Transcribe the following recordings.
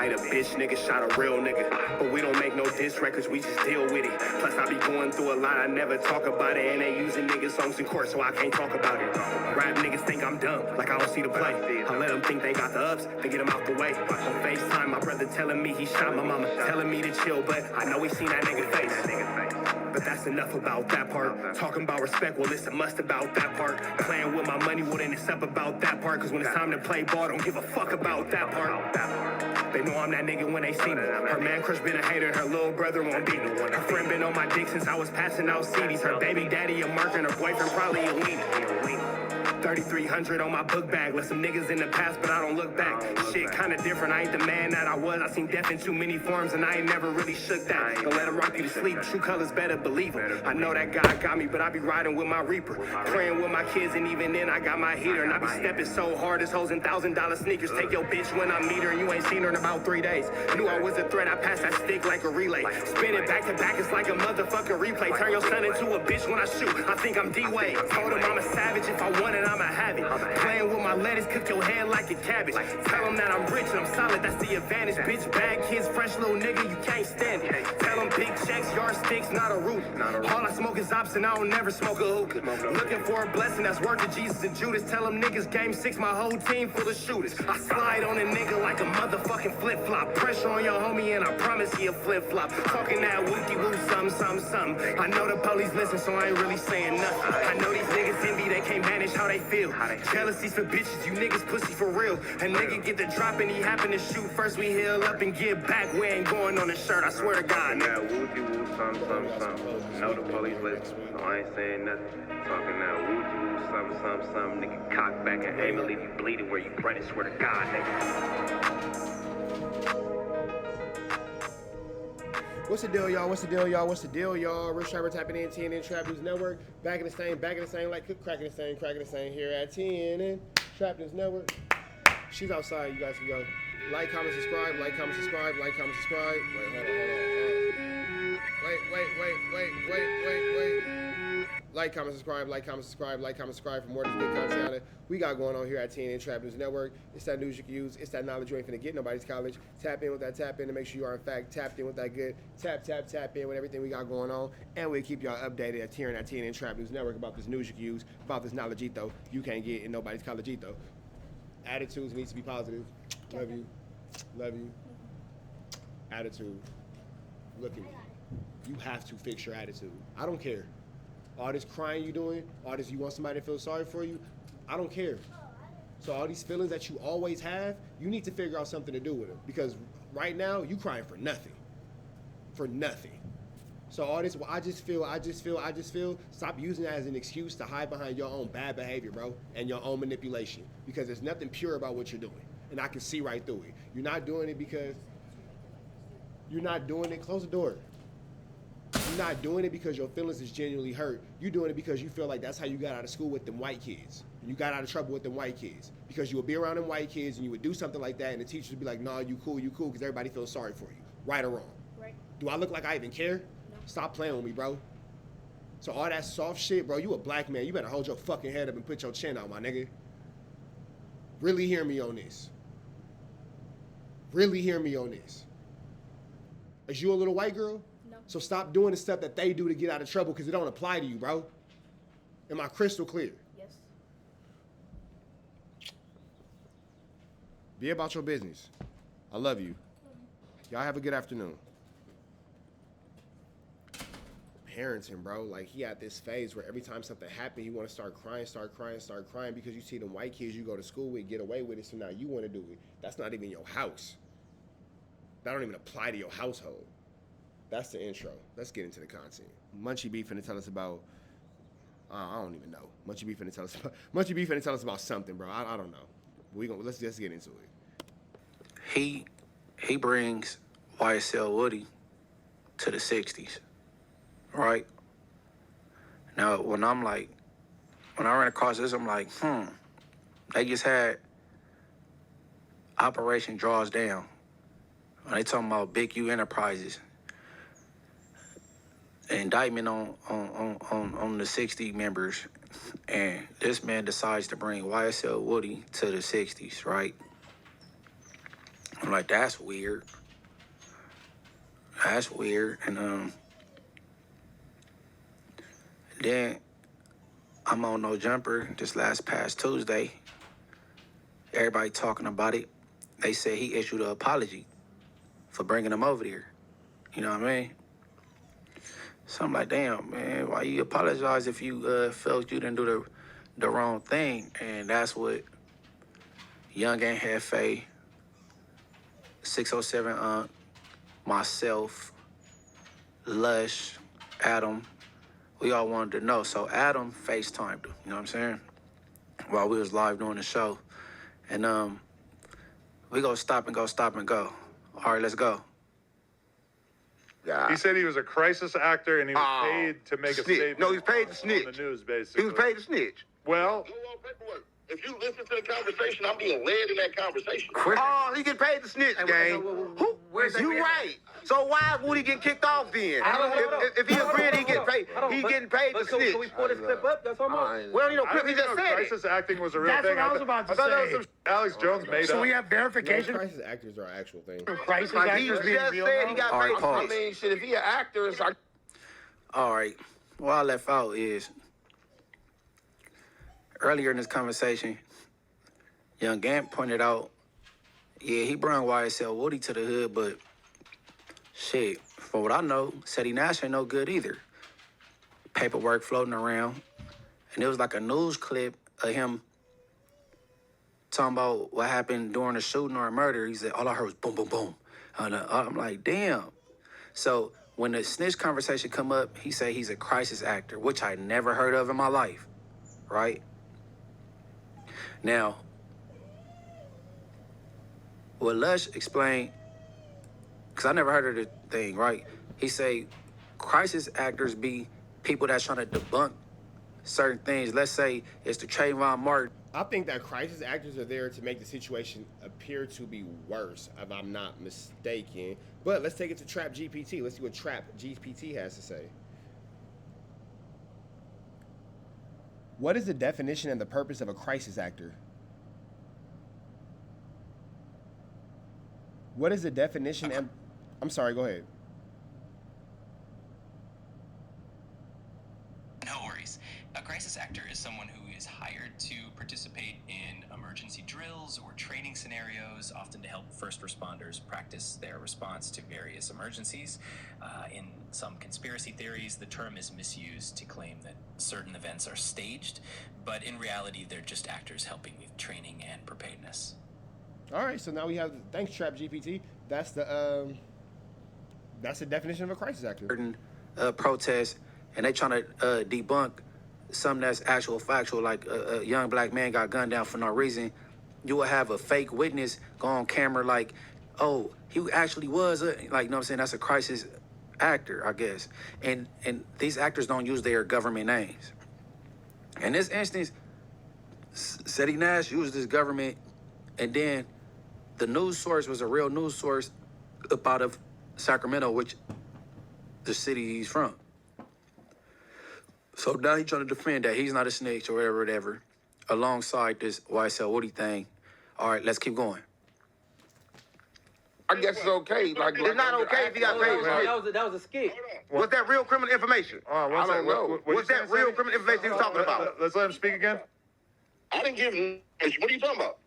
fight a bitch, nigga shot a real nigga. But we don't make no diss records, we just deal with it. Plus I be going through a lot, I never talk about it. And they using niggas songs in court, so I can't talk about it. Rap niggas think I'm dumb, like I don't see the play. I let them think they got the ups, then get them out the way. On FaceTime, my brother telling me he shot my mama, telling me to chill, but I know he seen that nigga face. But that's enough about that part. Talking about respect, well, it's a must about that part. Playing with my money, well, then it's up about that part. Cause when it's time to play ball, don't give a fuck about that part. They know I'm that nigga when they see me. Her man crush been a hater, her little brother won't beat me. Her friend been on my dick since I was passing out CDs. Her baby daddy a marker and her boyfriend probably a weenie. 3,300 on my book bag. Let some niggas in the past, but I don't look back. Shit kinda different, I ain't the man that I was. I seen death in too many forms and I ain't never really shook that. Don't let him rock you to sleep, true colors better believe him. I know that God got me, but I be riding with my reaper. Praying with my kids and even then I got my heater. And I be stepping so hard, this hoes in $1,000 sneakers. Take your bitch when I meet her and you ain't seen her in about 3 days. Knew I was a threat, I passed that stick like a relay. Spin it back to back, it's like a motherfucking replay. Turn your son into a bitch when I shoot, I think I'm D-Wade. Told him I'm a savage, if I want it, I'ma have it. Playing with my lettuce, cook your head like a cabbage. Tell them that I'm rich and I'm solid, that's the advantage. Bitch, bad kids, fresh little nigga, you can't stand it. Tell them big checks, yardsticks, not a root. All I smoke is ops and I don't never smoke a hookah. Looking for a blessing that's worth of Jesus and Judas. Tell them niggas game 6, my whole team full of shooters. I slide on a nigga like a motherfucking flip-flop. Pressure on your homie and I promise he a flip-flop. Talking that wookie-woo, something. I know the police listen, so I ain't really saying nothing. I know these niggas envy, they can't manage how they feel. Jealousy's for bitches, you niggas pussy for real. A nigga get the drop and he happen to shoot. First we heal up and get back. We ain't going on the shirt, I swear to God. That wookie-woo, something. Know the police listen, so I ain't saying nothing. Talking that wookie-woo, something. Nigga cock back and aim and leave you bleeding where you running. Swear to God, nigga. What's the deal, y'all? Rich Trapper tapping in, TNN Trap News Network. Back in the same, like cracking the same here at TNN Trap News Network. She's outside, you guys can go. Like, comment, subscribe. Wait, hold on. Wait. Like, comment, subscribe for more of this good content we got going on here at TNN Trap News Network. It's that news you can use. It's that knowledge you ain't finna get nobody's college. Tap in with that tap in to make sure you are in fact tapped in with that good. Tap in with everything we got going on. And we'll keep y'all updated at TNN Trap News Network about this news you can use, about this knowledge-ito you can't get in nobody's college-ito. Attitudes needs to be positive. Love you. Attitude. Look at me. You have to fix your attitude. I don't care. All this crying you doing, all this you want somebody to feel sorry for you, I don't care. So all these feelings that you always have, you need to figure out something to do with them. Because right now, you crying for nothing. So all this, well, I just feel, stop using that as an excuse to hide behind your own bad behavior, bro, and your own manipulation. Because there's nothing pure about what you're doing. And I can see right through it. You're not doing it because, close the door. You're not doing it because your feelings is genuinely hurt. You're doing it because you feel like that's how you got out of school with them white kids. And you got out of trouble with them white kids. Because you would be around them white kids and you would do something like that and the teachers would be like, nah, you cool, because everybody feels sorry for you. Right or wrong? Right. Do I look like I even care? No. Stop playing with me, bro. So all that soft shit, bro, you a black man. You better hold your fucking head up and put your chin out, my nigga. Really hear me on this. Is you a little white girl? No. So stop doing the stuff that they do to get out of trouble because it don't apply to you, bro. Am I crystal clear? Yes. Be about your business. I love you. Y'all have a good afternoon. Parenting, bro, like he at this phase where every time something happens, you want to start crying because you see them white kids you go to school with get away with it, so now you want to do it. That's not even your house. That don't even apply to your household. That's the intro. Let's get into the content. Munchie B finna tell us about, I don't even know. Munchie B finna tell us about something, bro. I don't know. Let's just get into it. He brings YSL Woody to the 60s, right? Now, when I ran across this, I'm like, they just had Operation Draws Down. They talking about Big U Enterprises. Indictment on the 60 members, and this man decides to bring YSL Woody to the 60s, right? I'm like, that's weird. That's weird. And then I'm on No Jumper this past Tuesday. Everybody talking about it. They said he issued an apology for bringing him over there. You know what I mean? So I'm like, damn, man, why you apologize if you felt you didn't do the wrong thing? And that's what Young and Hefe, 607 myself, Lush, Adam, we all wanted to know. So Adam FaceTimed him, you know what I'm saying? While we was live doing the show. And we go stop and go, stop and go. All right, let's go. Yeah. He said he was a crisis actor and he was paid to make a statement. No, he's paid to snitch. On the news, basically. He was paid to snitch. Well, if you listen to the conversation, I'm being led in that conversation. Oh, he get paid to snitch, gang. You right. So why would he get kicked off then? If he agreed, he getting paid to snitch. Can we pull this clip up? That's what I'm on. Well, you know, I Crip, he didn't just know said crisis it. acting was a real That's thing. what I was about to I thought that was say. some Alex Jones made So up. we have No, verification. crisis actors are an actual thing. Crisis Like, he actors just being said real he now? got All right, paid to pause. snitch. I mean, shit, if he an actor, it's like... All right. What I left out is earlier in this conversation, Young Gant pointed out, yeah, he brought YSL Woody to the hood, but shit, for what I know, Ceddy Nash ain't no good either. Paperwork floating around, and it was like a news clip of him talking about what happened during a shooting or a murder. He said, all I heard was boom, boom, boom. And I'm like, damn. So when the snitch conversation come up, he said he's a crisis actor, which I never heard of in my life, right? Now, what Lush explained, because I never heard of the thing, right? He say crisis actors be people that's trying to debunk certain things. Let's say it's the Trayvon Martin. I think that crisis actors are there to make the situation appear to be worse, if I'm not mistaken. But let's take it to Trap GPT. Let's see what Trap GPT has to say. What is the definition and the purpose of a crisis actor? What is the definition and... I'm sorry, go ahead. No worries. A crisis actor is someone who is hired to participate in emergency drills or training scenarios, often to help first responders practice their response to various emergencies. In some conspiracy theories, the term is misused to claim that certain events are staged, but in reality, they're just actors helping with training and preparedness. All right, so now we have... Thanks, Trap GPT. That's the definition of a crisis actor. certain protests, and they trying to debunk something that's actual factual, like a young black man got gunned down for no reason. You will have a fake witness go on camera like, oh, he actually was like, you know what I'm saying? That's a crisis actor, I guess. And these actors don't use their government names. In this instance, Ceddy Nash used his government, and then the news source was a real news source up out of Sacramento, which the city he's from. So now he's trying to defend that he's not a snitch or whatever, alongside this YSL Woody thing. All right, let's keep going. I guess it's okay. Like, It's not okay if he got paid to snitch. That was a skit. Was that real criminal information? All right, I don't know. Was that real criminal information he was talking about? Let's let him speak again. I didn't give him... What are you talking about?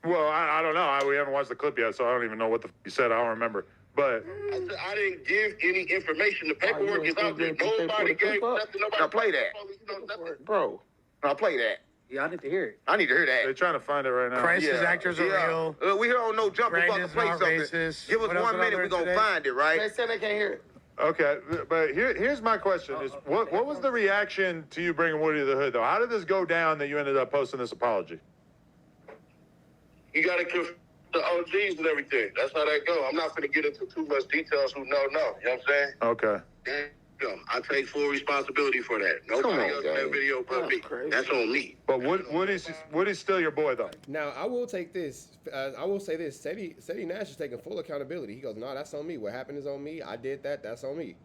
Well, I don't know. We haven't watched the clip yet, so I don't even know what the you said. I don't remember. But I said I didn't give any information. The paperwork is out there. Nobody gave nothing. Nobody... Now play that. Bro, now play that. Yeah, I need to hear it. I need to hear they're that. trying to find it right now. Crisis actors are real. We here on No Jumper about to Brandon's play not something. racist. Give us What else 1 did I minute, we're learn going to today? find it, right? They said they can't hear it. Okay, but here's my question: is what was the reaction to you bringing Woody to the hood, though? How did this go down that you ended up posting this apology? You got to give the OGs and everything. That's how that go. I'm not going to get into too much details who know. You know what I'm saying? Okay. I take full responsibility for that. Nobody else in that video but me. That's on me. But Woody's still your boy, though. Now, I will take this. I will say this. Ceddy Nash is taking full accountability. He goes, no, that's on me. What happened is on me. I did that. That's on me.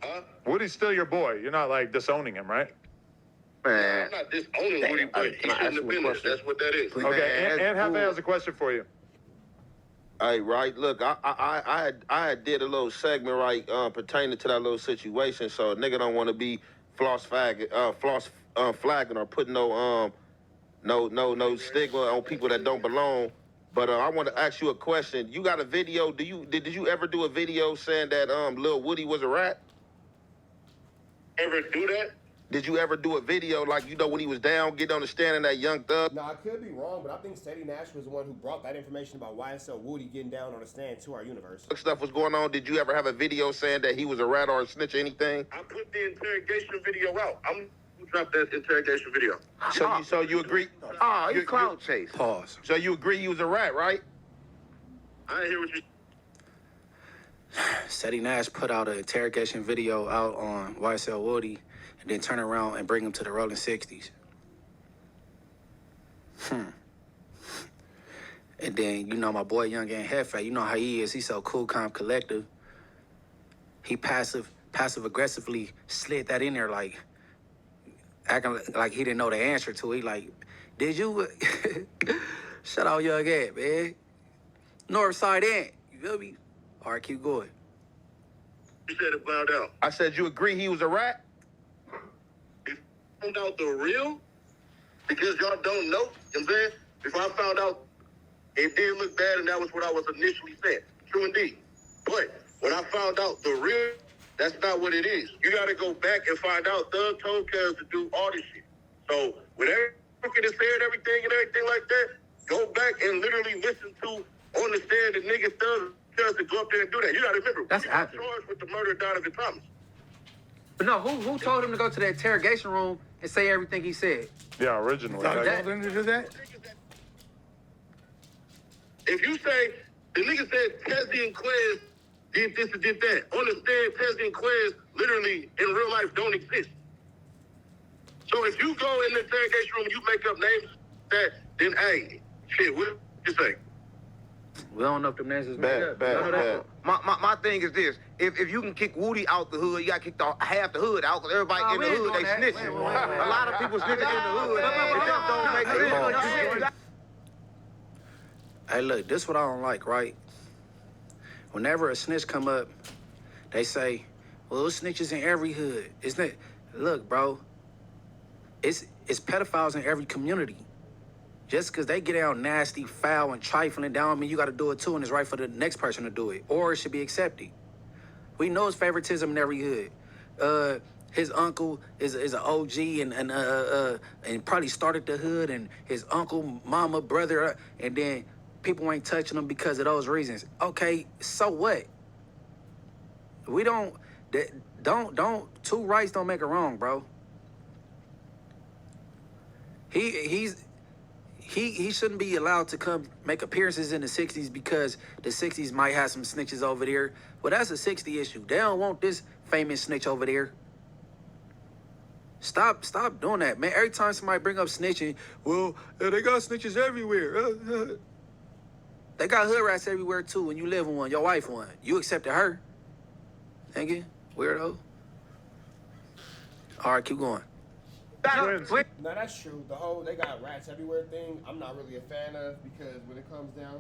Huh? Woody's still your boy. You're not, like, disowning him, right? Man. I'm not disowning Woody, but he's in the business. That's what that is. Okay, and Hefe has a question for you. Hey, right. Look, I did a little segment right pertaining to that little situation. So a nigga don't want to be flagging or putting no stigma on people that don't belong. But I want to ask you a question. You got a video? Did you ever do a video saying that Lil Woody was a rat? Ever do that? Did you ever do a video like, you know, when he was down, getting on the stand in that Young Thug? No, I could be wrong, but I think Ceddy Nash was the one who brought that information about YSL Woody getting down on the stand to our universe. Stuff was going on. Did you ever have a video saying that he was a rat or a snitch or anything? I put the interrogation video out. I'm gonna drop that interrogation video. So you agree? Oh, you clout chase. Pause. So you agree he was a rat, right? I didn't hear what you Ceddy Nash put out an interrogation video out on YSL Woody and then turn around and bring him to the Rolling 60s. And then, you know, my boy Young and Hefe, you know how he is. He's so cool, calm, collective. He passive aggressively slid that in there, like, acting like he didn't know the answer to it. He like, did you? Shut out Young Ed, man. North side end. You feel me? All right, keep going. said it found out. I said, you agree he was a rat? If I found out the real, because y'all don't know, you know what I'm saying? If I found out it did look bad and that was what I was initially saying, true indeed. But when I found out the real, that's not what it is. You got to go back and find out Thug told Cuz to do all this shit. So when everything is said, everything and everything like that, go back and literally listen to on the stand the nigga Thug Cuz to go up there and do that. You got to remember, That's we got accurate. charged with the murder of Donovan Thomas. But no, who told him to go to the interrogation room and say everything he said? Yeah, originally. That- Like, Told him to do that? If you say the nigga said Ceddy and Quez did this and did that, on the stand, Ceddy and Quez literally in real life don't exist. So if you go in the interrogation room and you make up names that, then hey, shit, what you say? We don't know if them names is made up. Bad, None of that. bad. My thing is this. If you can kick Woody out the hood, you got to kick half the hood out, because everybody Oh, in we the ain't hood, they doing that. snitching. Wait. A lot of people snitching in the hood. It just don't make sense. Hey, look, this what I don't like, right? Whenever a snitch come up, they say, well, snitches in every hood. Isn't it? Look, bro, it's pedophiles in every community. Just because they get out nasty, foul, and trifling down, mean you got to do it too, and it's right for the next person to do it, or it should be accepted. We know it's favoritism in every hood. His uncle is an OG and probably started the hood, and his uncle, mama, brother, and then people ain't touching him because of those reasons. Okay, so what? We don't two rights don't make a wrong, bro. He shouldn't be allowed to come make appearances in the 60s because the 60s might have some snitches over there. Well, that's a 60 issue. They don't want this famous snitch over there. Stop doing that, man. Every time somebody bring up snitching, well, they got snitches everywhere. They got hood rats everywhere too, and you live in one, your wife one. You accepted her. Thank you, weirdo. All right, keep going. Twins. No, that's true. The whole they got rats everywhere thing, I'm not really a fan of, because when it comes down,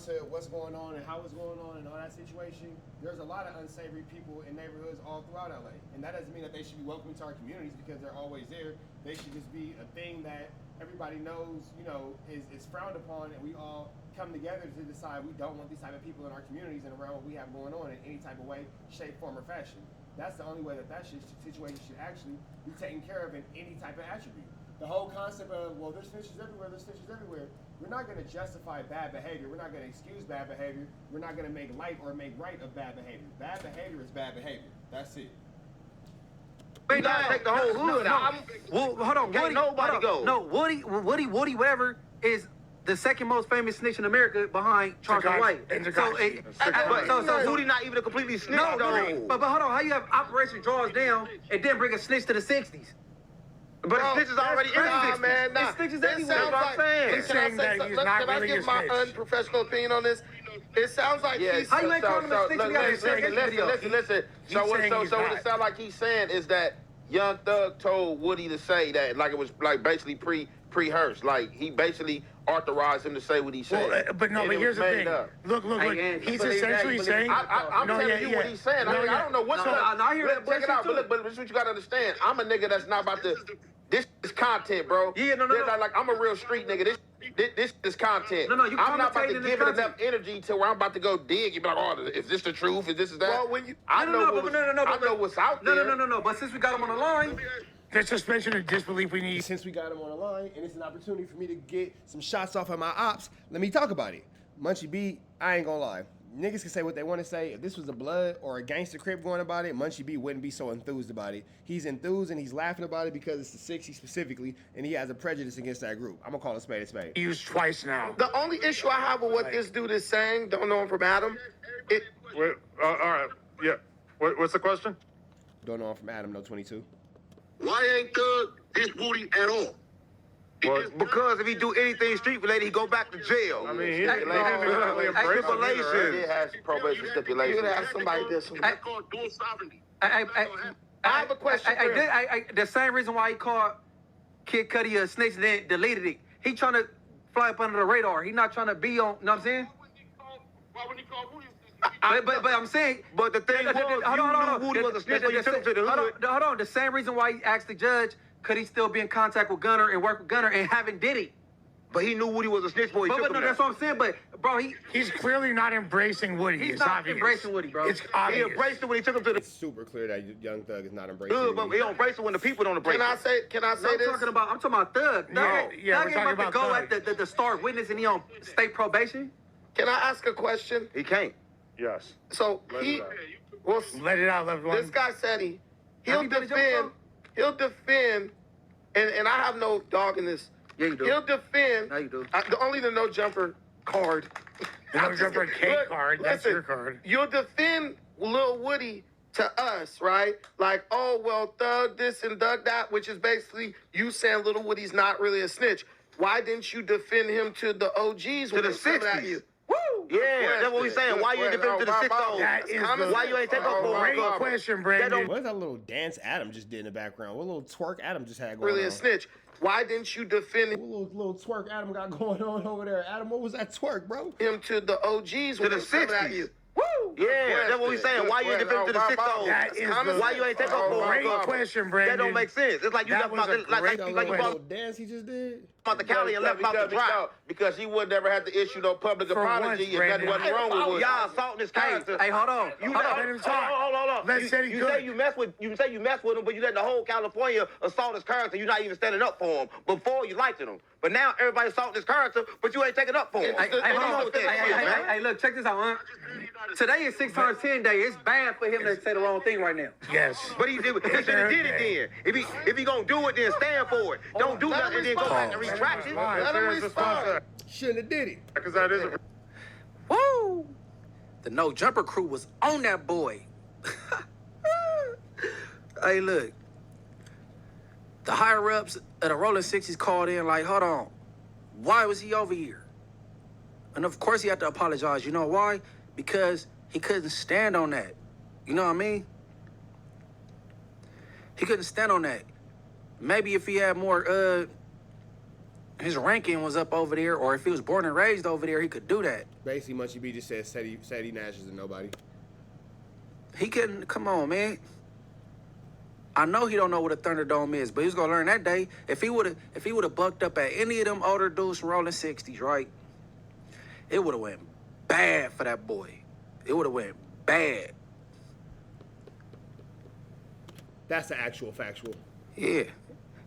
to what's going on and how it's going on and all that situation, there's a lot of unsavory people in neighborhoods all throughout LA. And that doesn't mean that they should be welcome to our communities because they're always there. They should just be a thing that everybody knows, you know, is frowned upon, and we all come together to decide we don't want these type of people in our communities and around what we have going on in any type of way, shape, form, or fashion. That's the only way that situation should actually be taken care of in any type of attribute. The whole concept of, well, there's snitches everywhere, we're not going to justify bad behavior. We're not going to excuse bad behavior. We're not going to make light or make right of bad behavior. Bad behavior is bad behavior. That's it. We gotta take the whole hood out. Well, hold on, Can't Woody. nobody go. No, Woody, whatever, is the second most famous snitch in America behind Charles White. So Woody not even a completely snitch, No, though. but hold on, how you have Operation Draws Down and then bring a snitch to the 60s? But the snitch is already in the 60s. Man, nah. It's snitches It everywhere. sounds That's what I'm saying. He's Can I saying say that something? he's not Can I really a give my snitch. unprofessional opinion on this? It sounds like he's... How you ain't calling him a snitch? We got a Listen. So what it sounds like he's saying is that Young Thug told Woody to say that, like it was like basically pre-rehearsed. Like he basically authorized him to say what he said. Well, but here's the thing. Look. He's essentially saying. I'm telling you what he's saying. I don't know what's up. I hear that. Check it out. But this is what you gotta understand. I'm a nigga that's not about to. This is content, bro. Yeah, no. Like I'm a real street nigga. This is content. No, you I'm not about to commentating give this it enough energy to where I'm about to go dig. You be like, oh, is this the truth? Is this that? Well, when you, I know what's out there. No. But since we got him on the line, the suspension of disbelief we need. since we got him on the line, and it's an opportunity for me to get some shots off of my ops, let me talk about it. Munchie B, I ain't gonna lie. Niggas can say what they want to say. If this was a blood or a gangster Crip going about it, Munchie B wouldn't be so enthused about it. He's enthused and he's laughing about it because it's the 60s specifically, and he has a prejudice against that group. I'm gonna call a spade a spade. Used twice now. The only issue I have with what this dude is saying, don't know him from Adam. Wait, all right. Yeah. What's the question? Don't know him from Adam, no 22. Why ain't Thug this Woody at all? Because if he do anything street related, he go back to jail. I mean, he didn't really embrace it either, Stipulation. It has probation stipulations. You gotta have somebody that's That's called dual sovereignty. I have a question. the same reason why he called Kid Cudi a snitch and then deleted it. He trying to fly up under the radar. He not trying to be on. You know what I'm saying? Why wouldn't he call Woody? But I'm saying. But the thing was, you knew Woody was a snitch when you took him to the hood. Hold on. The same reason why he asked the judge, could he still be in contact with Gunner and work with Gunner and haven't did it? But he knew Woody was a snitch before he took him no, there. that's what I'm saying. But bro, He's clearly not embracing Woody. he's It's not obvious. embracing Woody, bro. It's He obvious. embraced it when he took him to the It's super clear that Young Thug is not embracing hood, it. but he don't embrace it when the people don't embrace Can I it. say I'm this? talking about Thug. Yeah, we're Thug ain't talking about to go about at the star witness and he on state probation. Can I ask a question? He can't. Yes. So well, Let it out, loved one. this guy said Have you done a joke, he'll defend, and I have no dog in this. Yeah, you do. He'll defend. No, you do. Only the no jumper card. The no jumper K card. That's your card. You'll defend Lil Woody to us, right? Like, oh well, Thug this and Thug that, which is basically you saying Lil Woody's not really a snitch. Why didn't you defend him to the OGs To when the they coming at 60s. you? Yeah, that's what we saying. Why you ain't defend to the 60s? That is Why you ain't take up for great him? question, Brandon. What is that little dance Adam just did in the background? What little twerk Adam just had going Really on? a snitch. Why didn't you defend What little twerk Adam got going on over there? Adam, what was that twerk, bro? him to the OGs when To they the coming at 60s. you? Yeah, that's what we saying. Why you ain't defend to the 60s? That is the Why you ain't take up for great him? question, Brandon. That don't make sense. It's like you That left was a out, like great you That bought little dance he just did? out the Cali and left him out the dry. Because he would never have to issue no public For apology once, if nothing Brandon. wasn't wrong with Woody. Y'all assaulting his character. Hey, hold on. You Hold on. Let him talk. Hold on. Let's say he you could. say you mess with him, but you let the whole California assault his character. You're not even standing up for him. Before you liked him, but now everybody assaulting his character, but you ain't taking up for him. Hey, hold on. with that shit, man. Hey, look, check this out, man. Today is 6 times 10 day. It's bad for him to say the wrong thing right now. Yes. But he should have did it then. If he gonna do it, then stand for it. Don't do nothing and then go back and retract it. Let him respond. Shouldn't have did it. Because that is a Woo! The no jumper crew was on that boy. Hey, look. The higher ups of the Rolling 60s called in like, hold on, why was he over here? And of course he had to apologize. You know why? Because he couldn't stand on that. You know what I mean? He couldn't stand on that. Maybe if he had more, his ranking was up over there, or if he was born and raised over there, he could do that. Basically, Munchie B just said Ceddy Nash is a nobody. He couldn't, come on, man. I know he don't know what a Thunderdome is, but he was gonna learn that day. If he would have bucked up at any of them older dudes from Rolling 60s, right? It would have went bad for that boy. It would have went bad. That's the actual factual. Yeah.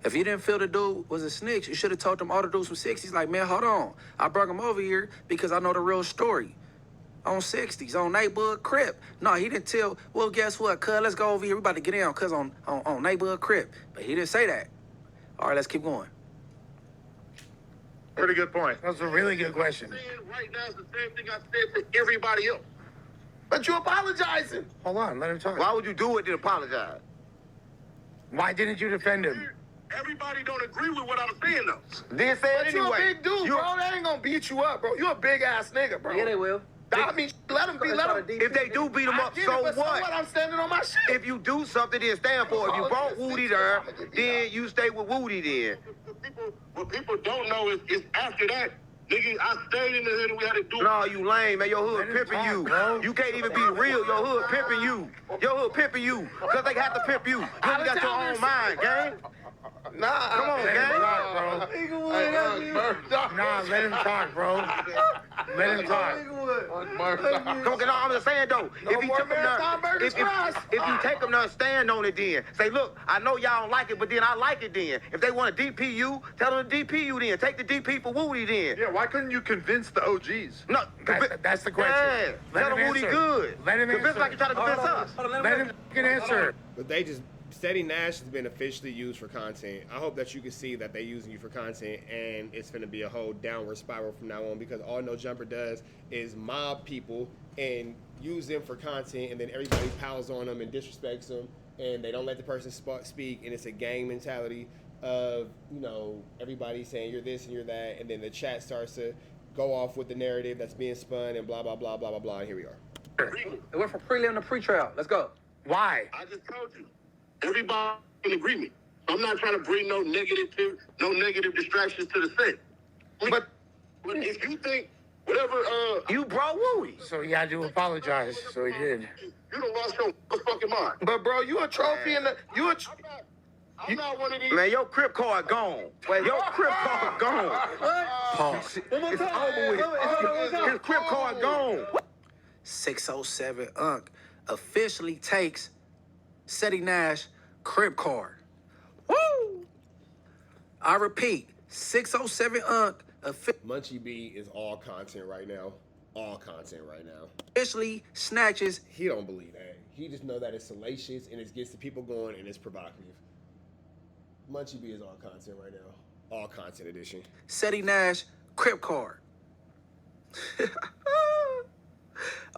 If you didn't feel the dude was a snitch, you should have told them older dudes from 60s, like, man, hold on. I brought him over here because I know the real story. On 60s, on neighborhood Crip. No, he didn't tell, well, guess what, cuz, let's go over here. We about to get in, cuz, on neighborhood Crip. But he didn't say that. All right, let's keep going. pretty good point. That's a really good question. Right now is the same thing I said to everybody else. But you apologizing. Hold on, let him talk. Why would you do it then apologize? Why didn't you defend him? Everybody don't agree with what I'm saying, though. Then say it But you a anyway. big dude, bro. They ain't gonna beat you up, bro. You a big ass nigga, bro. Yeah, they will. I mean, let them be. Let them. If they do beat him up, so what? I'm standing on my shit. If you do something, then stand for it. If you brought Woody there, then you stay with Woody then. What people don't know is after that, nigga, I stayed in the hood and we had to do. No, you lame, man. Your hood pimping you. bro. You can't even be real. Your hood pimping you. Your hood pimping you. Because they have to pimp you. You only got your own mind, gang. Nah, Come on, let him gang. talk, bro. Nah, let him talk, bro. Let him talk. Come on, I'm just saying though. If he took him there, if you take him there and stand on it, then say, look, I know y'all don't like it, but then I like it. Then if they want to DP you, tell them to DP you. Then take the DP for Woody. Then Yeah, why couldn't you convince the OGs? no, That's the question. yeah, Let tell him them Woody answer. good. Let him Convince answer. like you trying to convince us. Let him answer. But they just Ceddy Nash has been officially used for content. I hope that you can see that they're using you for content, and it's going to be a whole downward spiral from now on, because all No Jumper does is mob people and use them for content, and then everybody piles on them and disrespects them, and they don't let the person speak, and it's a gang mentality of, you know, everybody saying you're this and you're that, and then the chat starts to go off with the narrative that's being spun and blah, blah, blah, blah, blah, blah, and here we are. It went from prelim to pre-trial. Let's go. Why? I just told you. Everybody in agreement. I'm not trying to bring no negative distractions to the set. But if you think whatever You brought Woody. So he had to apologize. So he did. you done lost your fucking mind. But bro, you a trophy in the I'm not one of these. Man, your Crip card gone. Your Crip card gone. Pause. One more time. Over with. His Crip card gone. 607 Unc officially takes Ceddy Nash Crip card. Woo! I repeat, 607 Unc Munchie B is all content right now. All content right now. officially snatches He don't believe that. He just know that it's salacious and it gets the people going and it's provocative. Munchie B is all content right now. All content edition. Ceddy Nash Crip card.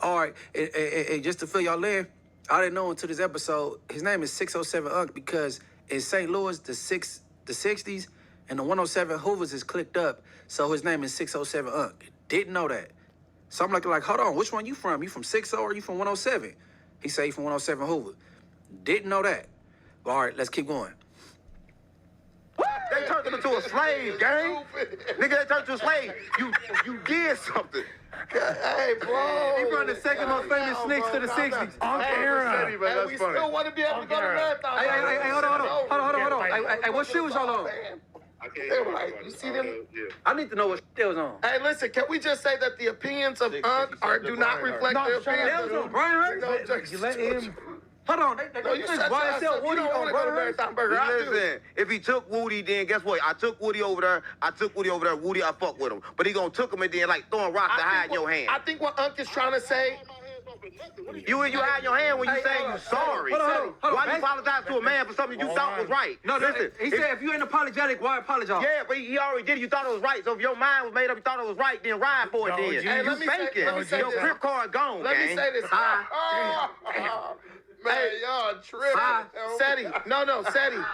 All right, and just to fill y'all in, I didn't know until this episode, his name is 607 Unc because in St. Louis, the 60s and the 107 Hoovers is clicked up, so his name is 607 Unc. Didn't know that. So I'm like, hold on, which one you from? You from 60 or you from 107? He said he from 107 Hoover. Didn't know that. But all right, let's keep going. They turned him into a slave, gang. Nigga, they turned him into a slave. You did something. Hey, bro. He brought the second most famous Snitch to the 60s. Ceddy, man, that's we funny. still want to be able to go to marathon. Hey, hold on. Hey, what shoes y'all on? You see them? I need to know what they was on. Hey, listen, can we just say that the opinions of Unc do not reflect their opinions? They was on Brian No, Hurst. you let him. Hold on. No, you said YSL Woody you don't want on to go to Brian Hurst. Marathon Burger. I do. Listen, if he took Woody, then guess what? I took Woody over there. Woody, I fuck with him. But he gonna took him and then like throwing rocks to hide your hand. I think what Unc is trying to say. You hide your hand when you say you sorry. Hold on. Why you apologize to a man for something you thought was right? No, listen. he said if you ain't apologetic, why apologize? Yeah, but he already did it. You thought it was right. So if your mind was made up, you thought it was right, then ride for it then. Hey, You let me say your this. Crip card gone, Let me gang. say this. Man, y'all tripping. Ceddy. No, Ceddy.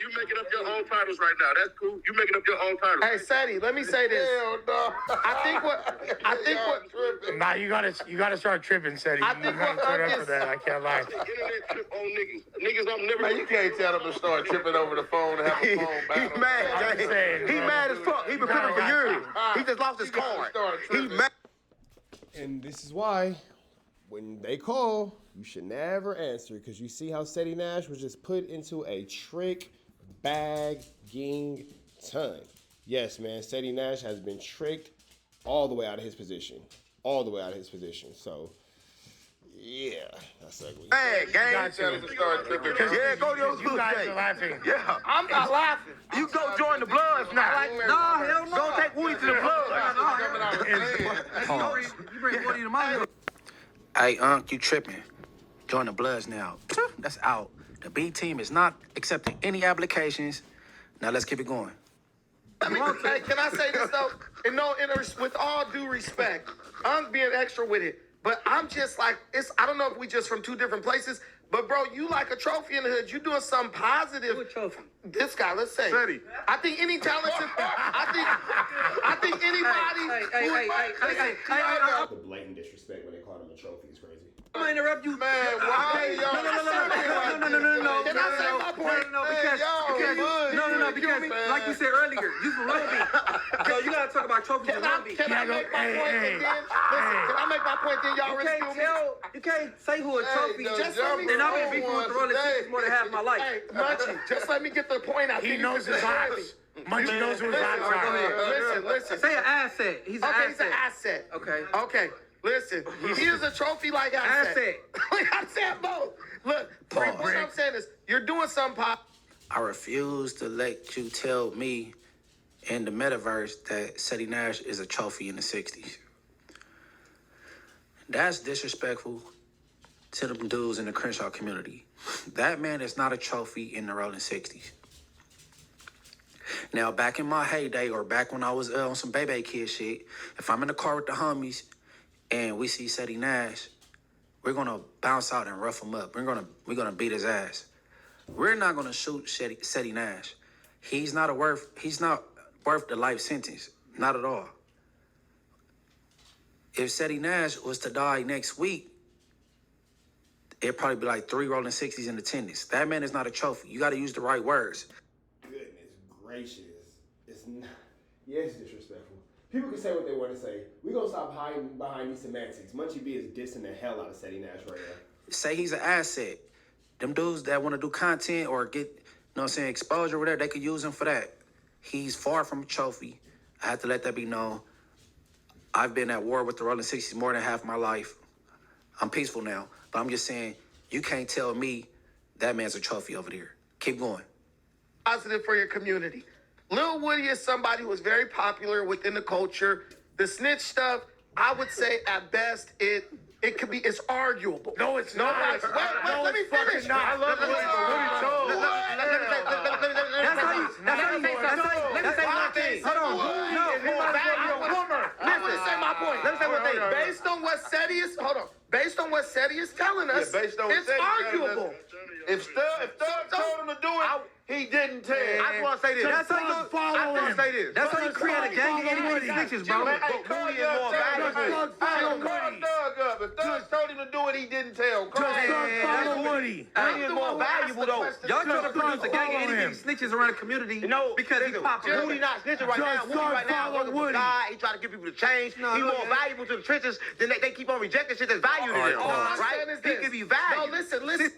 You making up your own titles right now. That's cool. You making up your own titles. Hey, Ceddy, let me say this. Hell no. I think what. Nah, you gotta start tripping, Ceddy. I You think gotta what turn Unc up for is- that. I can't lie. Internet trip on niggas. Niggas, I'm never. Man, you can't tell them to start tripping over the phone and have a phone battle. He mad, I'm gang. saying, He bro. mad as fuck. He been tripping for years. He just lost his card. He mad. And this is why, when they call, you should never answer, because you see how Ceddy Nash was just put into a trick bagging ton. Yes, man, Ceddy Nash has been tricked all the way out of his position. All the way out of his position. So, yeah, that's ugly. Hey, gang. Tell them to start tripping. Yeah, go to your You guys Tuesday. are laughing. Yeah. I'm not laughing. You go join the Bloods now. No, hell no. Go take Woody to the Bloods. You bring Woody to my hood. Hey, Unc, you tripping. Join the Bloods now. That's out. The B team is not accepting any applications. Now let's keep it going. Hey, can I say this though? And no, with all due respect, Unc being extra with it, But I'm just like, I don't know if we just from two different places, but bro, you like a trophy in the hood. You doing something positive. What trophy? This guy, let's say. Ceddy. I think any talented, I think anybody. The blatant disrespect when they call him a trophy is crazy. I'm gonna interrupt you. Man, why y'all? No. Can I say my point? Because like you said earlier, you from Rugby. So you gotta talk about trophies in Rugby. Can I make my point and then listen? Can I make my point then y'all ridicle me? You can't say who a trophy. Just let me. And I've been beefing with the Rolling Sixties more than half my life. Hey, Munchie, just let me get the point out. He knows his odds. Munchie knows who his odds are. Listen. Say an asset. He's an Okay, asset. he's an asset. Okay. Listen, he is a trophy like asset. I said both. Look, Crip, what I'm saying is, you're doing something pop. I refuse to let you tell me in the metaverse that Ceddy Nash is a trophy in the 60s. That's disrespectful to them dudes in the Crenshaw community. That man is not a trophy in the rolling 60s. Now, back in my heyday, or back when I was on some baby kid shit, if I'm in the car with the homies and we see Ceddy Nash, we're gonna bounce out and rough him up. We're gonna beat his ass. We're not gonna shoot Ceddy Nash. He's not worth the life sentence. Not at all. If Ceddy Nash was to die next week, it'd probably be like 3 rolling 60s in attendance. That man is not a trophy. You gotta use the right words. Goodness gracious. It's not. Yeah, it's disrespectful. People can say what they want to say. We're going to stop hiding behind these semantics. Munchie B is dissing the hell out of Ceddy Nash right now. Say he's an asset. Them dudes that want to do content or get, exposure or whatever, they could use him for that. He's far from a trophy. I have to let that be known. I've been at war with the Rolling 60s more than half my life. I'm peaceful now. But I'm just saying, you can't tell me that man's a trophy over there. Keep going. Positive for your community. Lil Woody is somebody who is very popular within the culture. The snitch stuff, I would say at best it could be, it's arguable. No, it's not. Wait, let me finish. I love what Woody told. That's how you say one thing. Hold on. I want to say my point. Let me say one thing. Based on what Ceddy is telling us, based on what it's Ceddy telling arguable. us. If Thug told him to do it, he didn't tell. I just want to say this. That's how you That's how you create a gang of itty-bitty snitches, bro. Hey, call Woody is more valuable. Thug up. If Thug told him to do it, he didn't tell. Follow Woody. Woody is more valuable, though. Y'all trying to produce a gang of itty-bitty snitches around the community because he's popular. Woody not snitching right now. Woody right now working for God. He trying to get people to change. He's more valuable to the trenches than they keep on rejecting shit that's valued to them. Right? He can be valued. No, listen.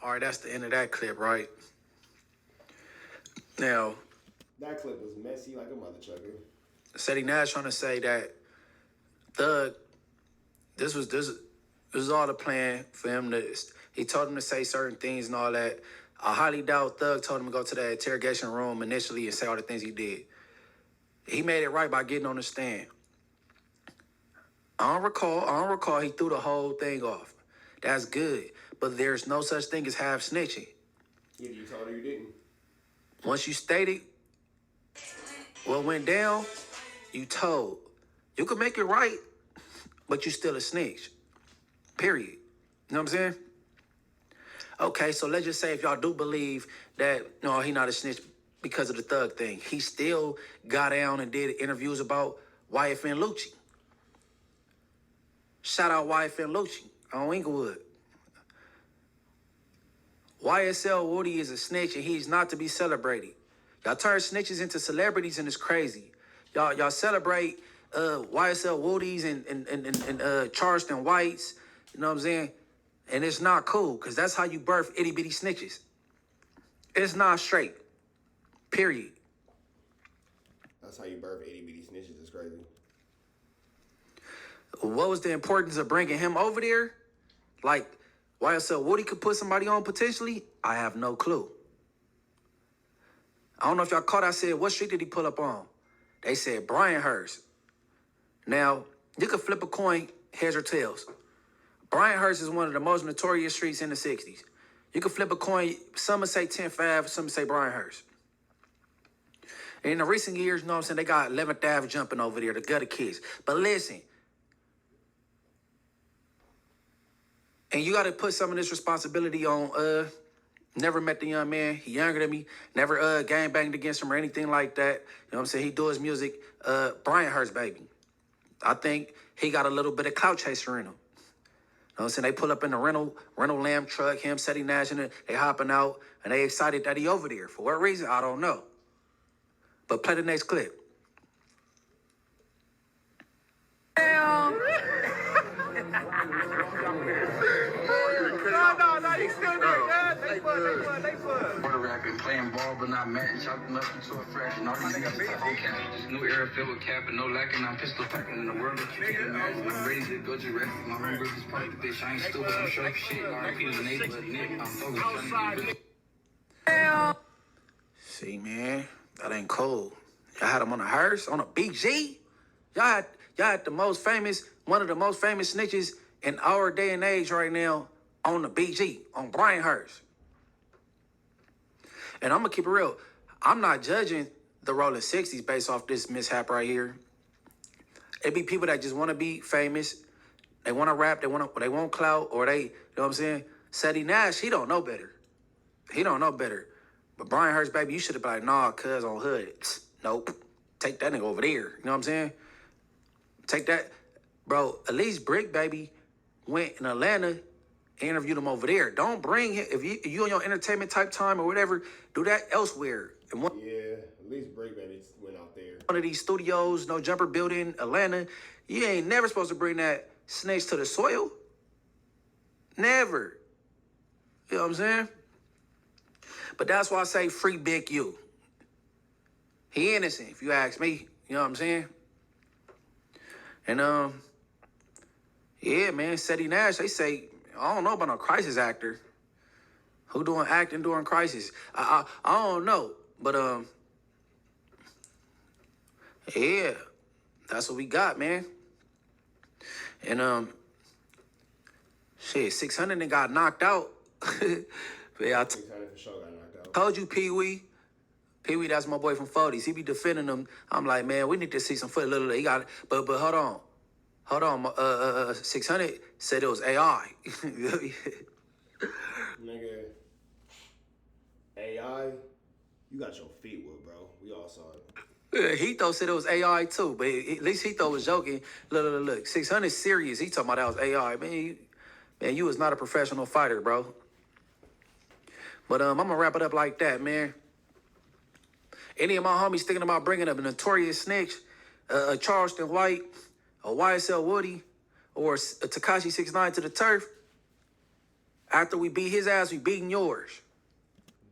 All right, that's the end of that clip, right? Now, That clip was messy like a mother chucker. Ceddy Nash trying to say that Thug, this was all the plan for him to. He told him to say certain things and all that. I highly doubt Thug told him to go to that interrogation room initially and say all the things he did. He made it right by getting on the stand. I don't recall he threw the whole thing off. That's good. But there's no such thing as half snitching. Either you told her you didn't. Once you stated what went down, you told. You can make it right, but you still a snitch. Period. You know what I'm saying? Okay, so let's just say if y'all do believe that, no, he not a snitch because of the Thug thing. He still got down and did interviews about YFN Lucci. Shout out YFN Lucci on Inglewood. YSL Woody is a snitch and he's not to be celebrated. Y'all turn snitches into celebrities and it's crazy. Y'all celebrate YSL Woodies and Charleston Whites, you know what I'm saying? And it's not cool because that's how you birth itty bitty snitches. It's not straight. Period. That's how you birth itty bitty snitches. It's crazy. What was the importance of bringing him over there? Like, YSL Woody could put somebody on potentially? I have no clue. I don't know if y'all caught, I said, what street did he pull up on? They said Brian Hurst. Now, you could flip a coin, heads or tails. Brian Hurst is one of the most notorious streets in the 60s. You could flip a coin, some would say 10th Ave, some would say Brian Hurst. And in the recent years, you know what I'm saying, they got 11th Ave jumping over there, the gutter kids. But listen, And you got to put some of this responsibility on, never met the young man. He younger than me. Never gang banged against him or anything like that. You know what I'm saying? He do his music. Brian Hurst, baby. I think he got a little bit of clout chaser in him. You know what I'm saying? They pull up in the rental lamb truck, him, Ceddy, Nash, and they hopping out, and they excited that he over there. For what reason? I don't know. But play the next clip. No, you still there, They fun. Water rapping, playing ball but not matching, chopping up into a fraction. All these niggas is on cap. This new era filled with cap and no lacking. I'm pistol packing in the world that you can't imagine. I'm ready to go to rest. My homegirls is part of the bitch. I ain't stupid, I'm sure shit. R.I.P. to the neighborhood, Nick. I'm focused trying to get See, man, that ain't cool. Y'all had him on a hearse, on a BG. Y'all had the most famous, one of the most famous snitches in our day and age right now on the BG, on Brian Hurst. And I'm going to keep it real. I'm not judging the Rolling 60s based off this mishap right here. It be people that just want to be famous. They want to rap. They want clout, or they, you know what I'm saying? Ceddy Nash, he don't know better. He don't know better. But Brian Hurst, baby, you should have been like, nah, cuz on hood. Nope. Take that nigga over there. You know what I'm saying? Take that. Bro, at least Brick, baby, went in Atlanta, interviewed him over there. Don't bring him, if you on your entertainment type time or whatever, do that elsewhere. And Yeah, at least Break Baby went out there. one of these studios, No Jumper building, Atlanta, you ain't never supposed to bring that Snitch to the soil. Never. You know what I'm saying? But that's why I say free Big U. He innocent, if you ask me. You know what I'm saying? And, yeah, man, Ceddy Nash, they say, I don't know about no crisis actor. Who doing acting during crisis? I don't know. But, yeah, that's what we got, man. And, shit, 600 and got knocked out. Yeah, 600 for sure got knocked out. told you, Pee-wee. Pee-wee, that's my boy from 40s. He be defending him. I'm like, man, we need to see some foot. He got, but hold on. Hold on. 600 said it was AI. Nigga, AI, you got your feet whooped, bro. We all saw it. Hito said it was AI too, but at least Hito was joking. Look. 600 serious. He talking about that was AI. Man, you was not a professional fighter, bro. But I'm gonna wrap it up like that, man. Any of my homies thinking about bringing up a notorious snitch, a Charleston White, a YSL Woody, or a Tekashi 6ix9ine to the turf, after we beat his ass, we beating yours.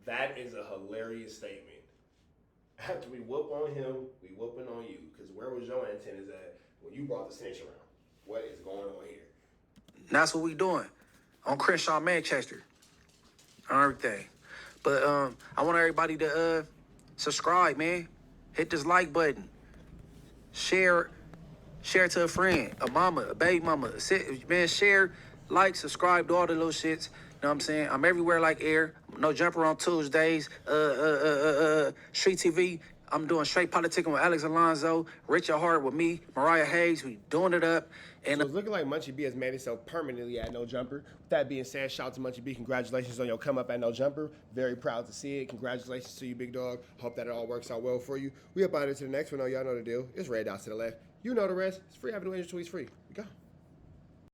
That is a hilarious statement. After we whoop on him, we whooping on you. Because where was your antennas at when you brought the snitch around? What is going on here? And that's what we doing on Crenshaw, Manchester, on everything. But I want everybody to subscribe, man. Hit this like button. Share to a friend, a mama, a baby mama. Man, share, like, subscribe, do all the little shits. You know what I'm saying? I'm everywhere like air. No Jumper on Tuesdays. Street TV. I'm doing straight politicking with Alex Alonso. Richard Hart with me. Mariah Hayes. We doing it up. And so it's looking like Munchie B has made himself permanently at No Jumper. With that being said, shout out to Munchie B. Congratulations on your come up at No Jumper. Very proud to see it. Congratulations to you, big dog. Hope that it all works out well for you. We up out into the next one. Y'all know the deal. It's red dots to the left. You know the rest. It's free Avenue Angel Tweets free. We go.